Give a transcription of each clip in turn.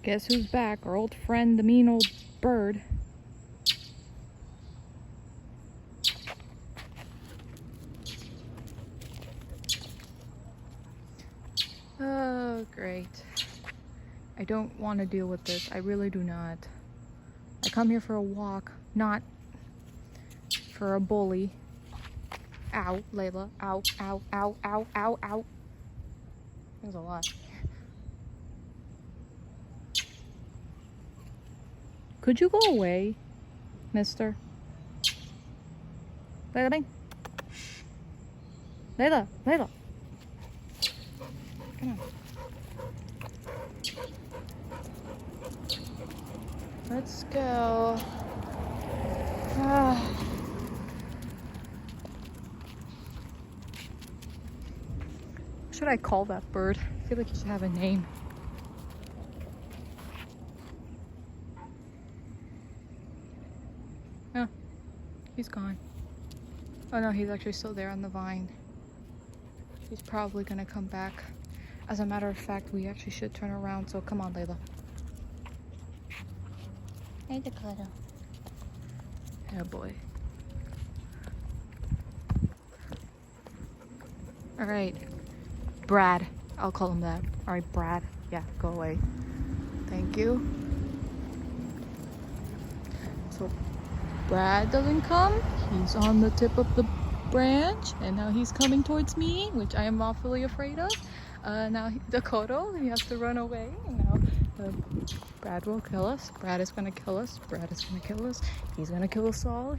Guess who's back? Our old friend, the mean old bird. Oh, great. I don't want to deal with this. I really do not. I come here for a walk, not for a bully. Ow, Layla. Ow, ow, ow, ow, ow, ow. There's a lot. Could you go away, mister? Layla, bang. Layla, Layla. Come on. Let's go. What should I call that bird? I feel like he should have a name. Oh, he's gone. Oh no, he's actually still there on the vine. He's probably gonna come back. As a matter of fact, we actually should turn around, so come on, Layla. Hey, Dakota. Oh boy. Alright. Brad. I'll call him that. Alright, Brad. Yeah, go away. Thank you. So, Brad doesn't come. He's on the tip of the branch, and now he's coming towards me, which I am awfully afraid of. Now Dakota, he has to run away, and now Brad will kill us. Brad is gonna kill us. Brad is gonna kill us. He's gonna kill us all.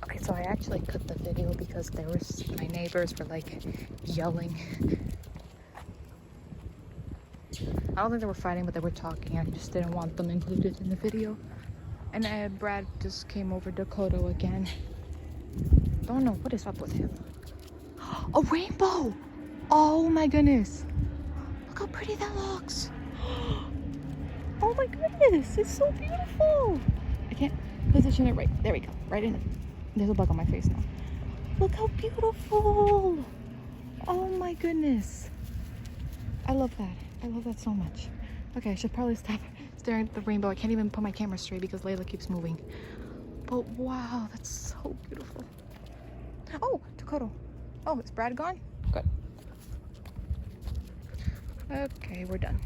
Okay, so I actually cut the video because my neighbors were like yelling. I don't think they were fighting, but they were talking. I just didn't want them included in the video. And Brad just came over Dakota again. Don't know what is up with him. A rainbow! Oh my goodness! Look how pretty that looks! Oh my goodness! It's so beautiful! I can't position it right. There we go. Right in it. There's a bug on my face now. Look how beautiful! Oh my goodness! I love that. I love that so much. Okay, I should probably stop staring at the rainbow. I can't even put my camera straight because Layla keeps moving. But wow, that's so beautiful. Oh, Dakota. Oh, is Brad gone? Good. Okay, we're done.